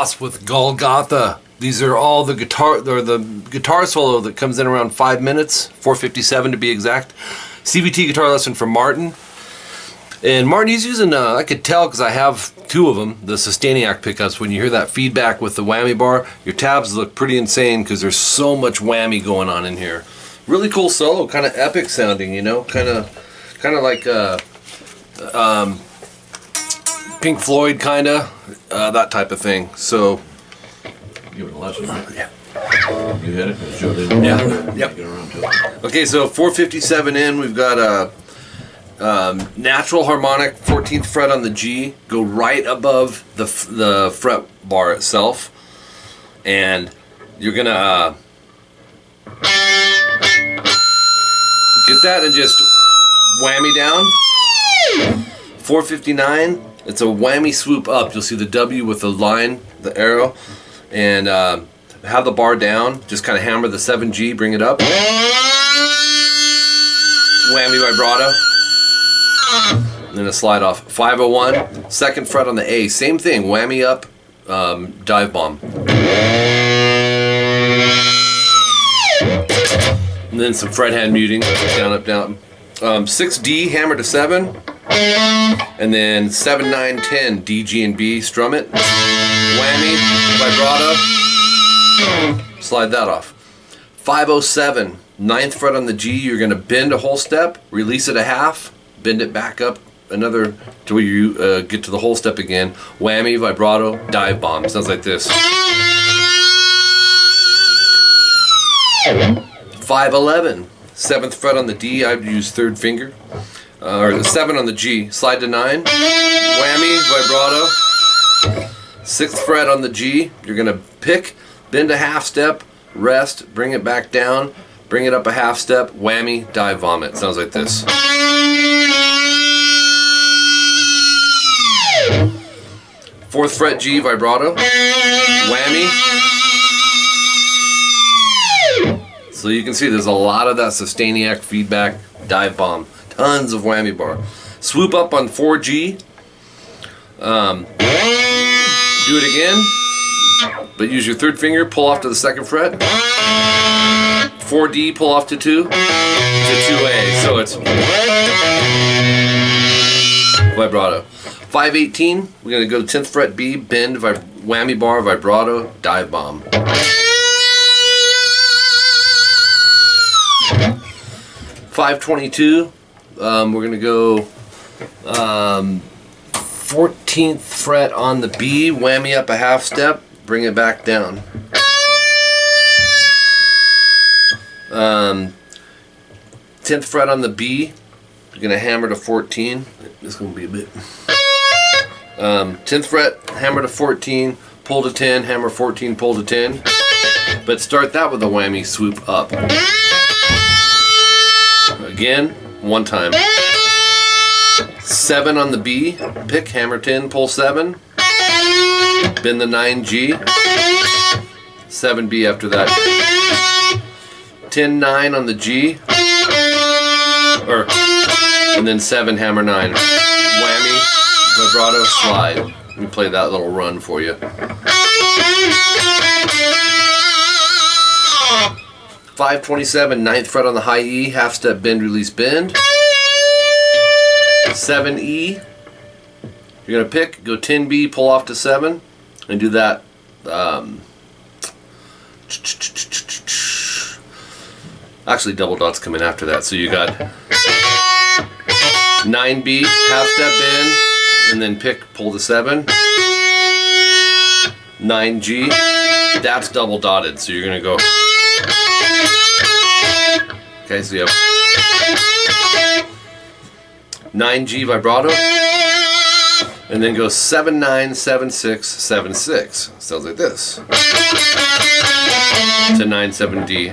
W.A.S.P with Golgotha. These are all the guitar solo that comes in around 5 minutes, 4:57 to be exact. CVT guitar lesson from Martin. And Martin, he's using, I could tell because I have two of them, the Sustainiac pickups. When you hear that feedback with the whammy bar, your tabs look pretty insane because there's so much whammy going on in here. Really cool solo, kind of epic sounding, you know, kind of like Pink Floyd, that type of thing. So, give it a lesson. Yeah. You hit it? Sure did. Yeah. Yep. Get around to it. Okay, so 4:57 in, we've got a natural harmonic 14th fret on the G, go right above the fret bar itself, and you're gonna get that and just whammy down. 4:59, it's a whammy swoop up. You'll see the W with the line, the arrow, and have the bar down. Just kind of hammer the 7G, bring it up. Whammy vibrato. And then a slide off. 501, second fret on the A, same thing, whammy up, dive bomb. And then some fret hand muting, down, up, down. 6D, hammer to 7. And then 7, 9, 10, D, G, and B, strum it. Whammy, vibrato. Slide that off. 507, 9th fret on the G, you're going to bend a whole step, release it a half, bend it back up another to where you get to the whole step again. Whammy, vibrato, dive bomb. Sounds like this. 511, 7th fret on the D, I'd use 3rd finger. Or the 7 on the G, slide to 9. Whammy, vibrato. 6th fret on the G, you're going to pick, bend a half step, rest, bring it back down, bring it up a half step, whammy, dive vomit. Sounds like this. 4th fret G, vibrato, whammy. So you can see there's a lot of that Sustainiac feedback, dive bomb, tons of whammy bar. Swoop up on 4G, do it again, but use your 3rd finger, pull off to the 2nd fret. 4D, pull off to 2, to 2A, so it's vibrato. 518, we're going to go to 10th fret B, bend, whammy bar, vibrato, dive bomb. 522, we're going to go 14th fret on the B, whammy up a half step, bring it back down. 10th fret on the B, you're going to hammer to 14. This is going to be a bit. 10th fret, hammer to 14, pull to 10, hammer 14, pull to 10. But start that with a whammy swoop up. Again, one time. 7 on the B, pick, hammer 10, pull 7. Bend the 9G. 7B after that. 10, 9 on the G. And then 7, hammer 9. Whammy, vibrato, slide. Let me play that little run for you. 527, 9th fret on the high E, half step bend, release, bend. 7E, you're going to pick, go 10B, pull off to 7, and do that. Actually, double dots coming after that, so you got 9B, half step bend, and then pick, pull to 7. 9G, that's double dotted, so you're going to go. Okay, so you have 9G vibrato, and then go 7, 9, 7, 6, 7, 6. Sounds like this. To 9, 7D.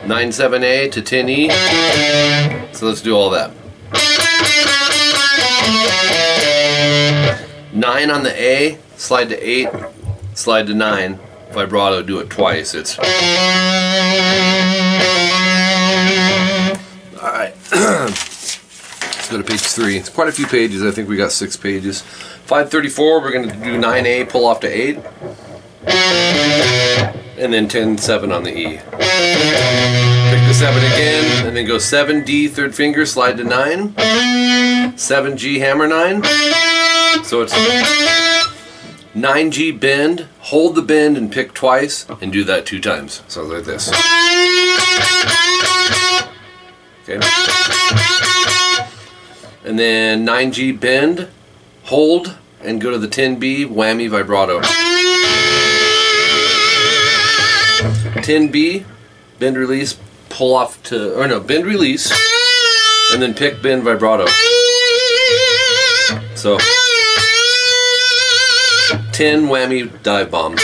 9, 7A to 10E. So let's do all that. 9 on the A, slide to 8, slide to 9. Vibrato, do it twice. It's alright. Let's go to page 3. It's quite a few pages. I think we got 6 pages. 534, we're going to do 9A, pull off to 8. And then 10-7 on the E. Pick the 7 again, and then go 7D, third finger, slide to 9. 7G, hammer 9. So it's 9G, bend, hold the bend and pick twice, and do that 2 times. Sounds like this. Okay. And then 9G, bend, hold, and go to the 10B, whammy, vibrato. 10B, bend, release, pull off to, or no, bend, release, and then pick, bend, vibrato. So 10, whammy, dive bomb.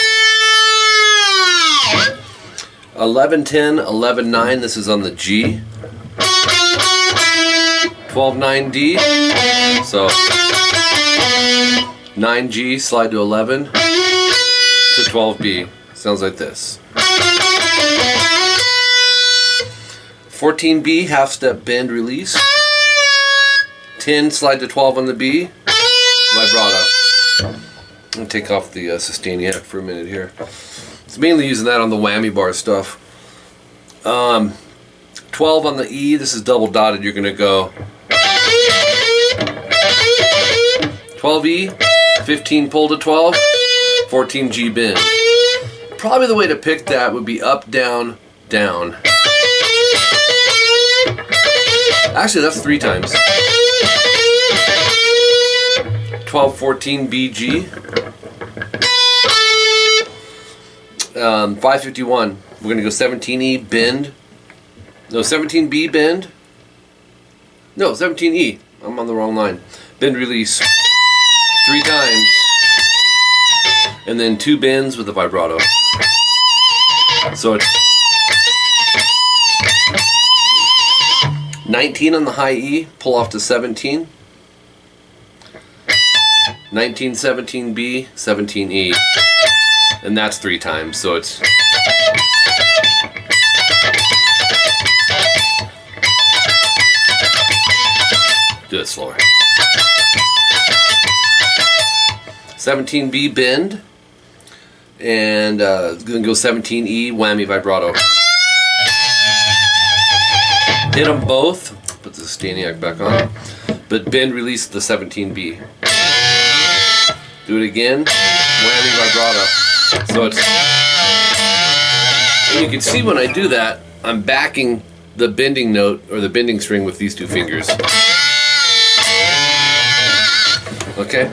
11-10, 11-9, this is on the G. 12-9D, so 9G, slide to 11, to 12B. Sounds like this. 14B, half step, bend, release. 10, slide to 12 on the B, vibrato. I'm going to take off the sustainiac for a minute here. It's mainly using that on the whammy bar stuff. 12 on the E, this is double dotted, you're going to go 12E, 15 pull to 12, 14G bend. Probably the way to pick that would be up, down, down. Actually, that's 3 times. 12, 14, BG. 551. We're going to go 17E, bend. No, 17B, bend. No, 17E. I'm on the wrong line. Bend, release. 3 times. And then 2 bends with a vibrato. So it's 19 on the high E, pull off to 17. 19, 17B, 17E. And that's 3 times, so it's do it slower. 17B, bend. And gonna go 17E, whammy, vibrato. Hit them both. Put the Staniac back on. But bend, release the 17B. Do it again. Whammy, vibrato. So it's. And you can see when I do that, I'm backing the bending note or the bending string with these 2 fingers. Okay.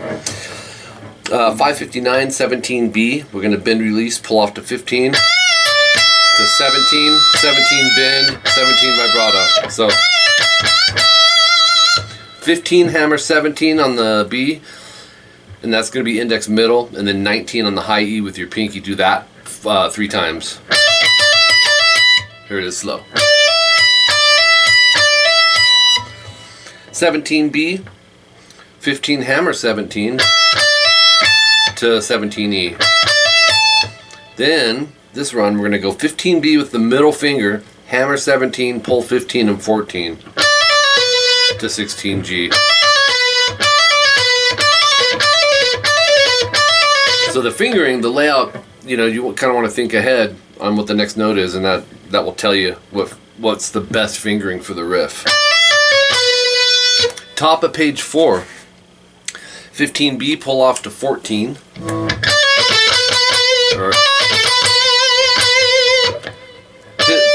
559, 17B. We're going to bend, release, pull off to 15. To 17, 17 bend, 17 vibrato. So 15 hammer 17 on the B, and that's going to be index middle, and then 19 on the high E with your pinky. Do that 3 times. Here it is slow. 17B, 15 hammer 17 to 17E. Then this run we're going to go 15B with the middle finger, hammer 17, pull 15 and 14 to 16G. So the fingering, the layout, you know, you kind of want to think ahead on what the next note is, and that will tell you what's the best fingering for the riff. Top of page 4. 15B, pull off to 14. Or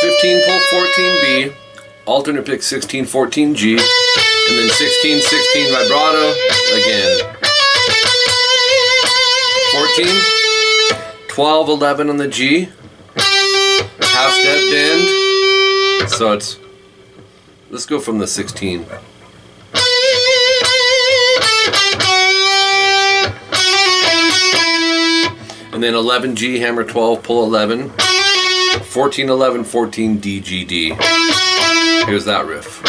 15, pull 14B, alternate pick 16, 14G, and then 16, 16 vibrato again. 14, 12, 11 on the G, half step bend. So it's, let's go from the 16. And then 11G, hammer 12, pull 11. 14, 11, 14, D, G, D. Here's that riff.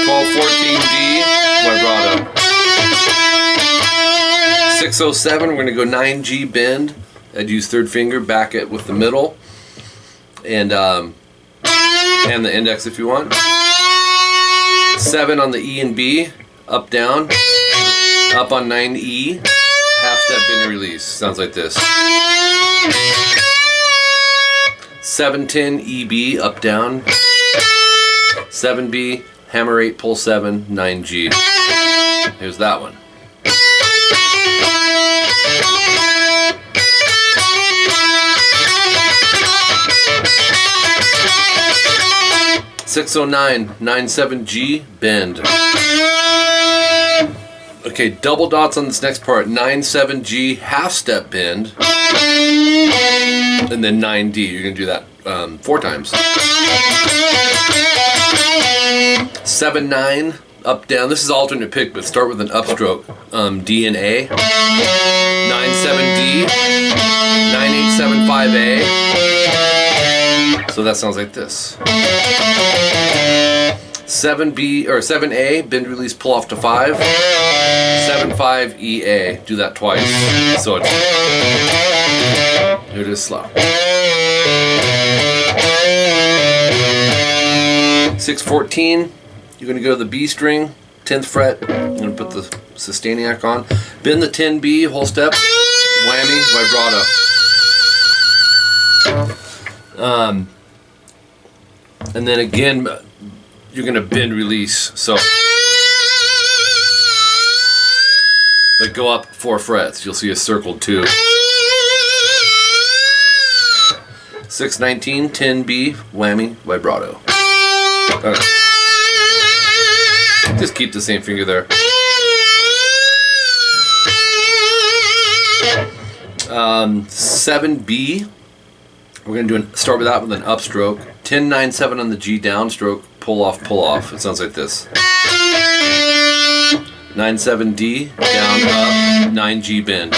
12, 14, D, vibrato. 607, we're going to go 9G, bend. I'd use third finger, back it with the middle. And the index if you want. 7 on the E and B. up down, up on 9E, half step bend release. Sounds like this. 710 EB, up down. 7B, hammer 8, pull 7, 9G. Here's that one. .609, 9/7G, bend. Okay, double dots on this next part. 9/7G, half step bend. And then 9D. You're going to do that 4 times. 7/9, up down. This is alternate pick, but start with an upstroke. D and A. 9/7D. 9/8/7/5A. So that sounds like this. 7B or 7A, bend release pull off to 5. 7/5 EA. Do that twice. So it's, here it is slow. 6/14, you're going to go to the B string, 10th fret. I'm going to put the Sustainiac on. Bend the 10B, whole step, whammy, vibrato. And then again, you're going to bend release. So, but go up 4 frets. You'll see a circled 2. 6/19, 10B, whammy, vibrato. Just keep the same finger there. 7B, we're going to start with that with an upstroke. 10/9/7 on the G downstroke, pull off, pull off. It sounds like this. 9/7D, down, up, 9G bend.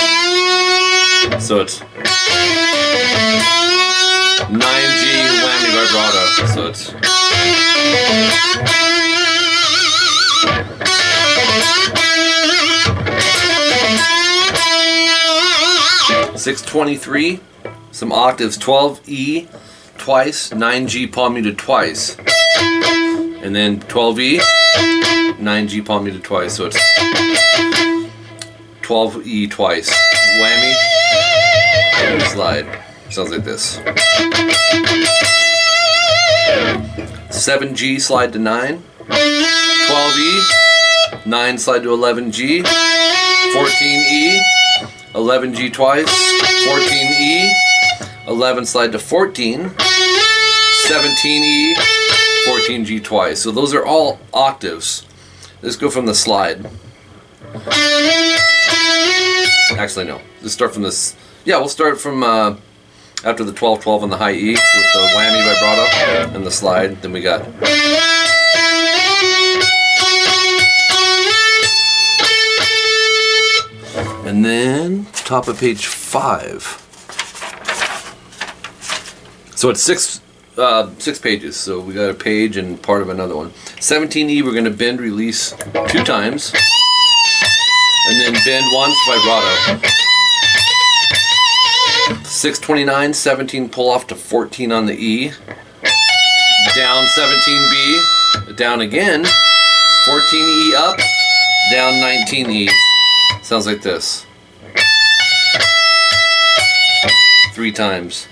So it's 9G whammy vibrato. So it's 6/23, some octaves, 12E twice, 9G palm muted twice, and then 12E, 9G palm muted twice, so it's 12E twice, whammy, and slide. Sounds like this. 7G slide to 9, 12E, 9 slide to 11G, 14E, 11G twice, 14E, 11 slide to 14, 17E, 14G twice. So those are all octaves. Let's go from the slide. Actually, no. Let's start from this. Yeah, we'll start from after the 12/12 on the high E with the whammy vibrato and the slide. Then we got. And then top of page 5. So it's six pages. So we got a page and part of another one. 17E, we're going to bend release 2 times, and then bend once vibrato. 6/29, 17 pull off to 14 on the E. Down 17B, down again. 14E up, down 19E. Sounds like this. 3 times.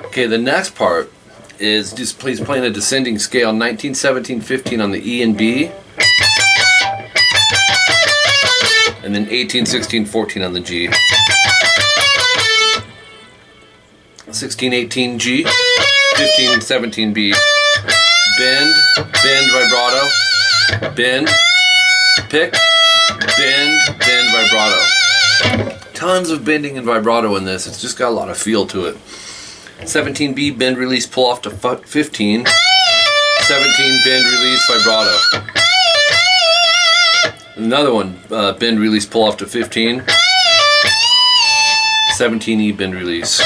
Okay, the next part is just please playing a descending scale. 19, 17, 15 on the E and B. And then 18, 16, 14 on the G. 16, 18 G. 15, 17 B. Bend, bend vibrato. Bend, pick, bend, bend vibrato. Tons of bending and vibrato in this. It's just got a lot of feel to it. 17B, bend, release, pull off to 15. 17, bend, release, vibrato. Another one, bend, release, pull off to 15. 17E, bend, release,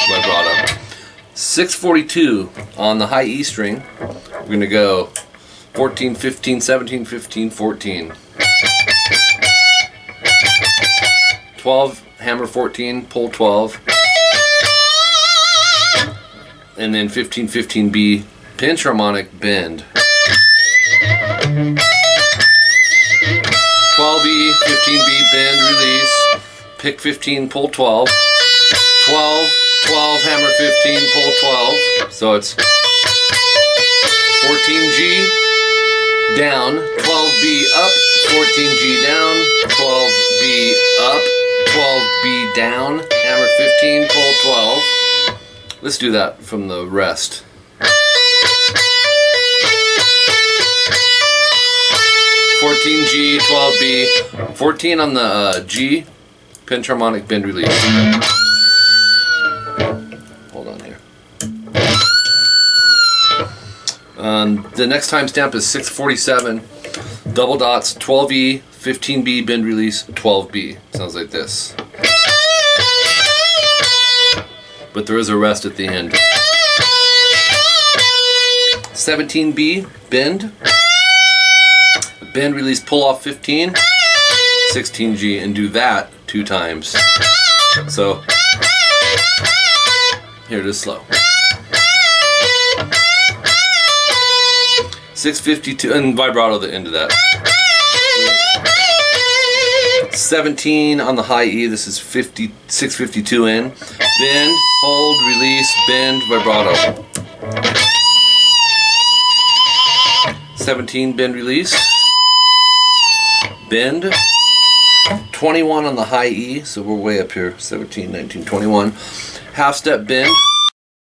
vibrato. 6/42 on the high E string. We're going to go 14, 15, 17, 15, 14. 12, hammer 14, pull 12. And then 15, 15B, pinch harmonic bend. 12E, 15B, bend, release. Pick 15, pull 12. 12, 12, hammer 15, pull 12. So it's 14G down, 12B up, 14G down, 12B up, 12B down, hammer 15, pull 12. Let's do that from the rest. G, 12B, 14 on the G, pinch harmonic bend release. Hold on here. The next timestamp is 6:47. Double dots, 12E, 15B, bend release, 12B. Sounds like this. But there is a rest at the end. 17B, bend. Bend, release, pull off 15, 16G, and do that 2 times. So, here it is slow. 652, and vibrato the end of that. 17 on the high E, this is 652 in. Bend, hold, release, bend, vibrato. 17, bend, release. Bend. 21 on the high E, so we're way up here. 17, 19, 21. Half step bend.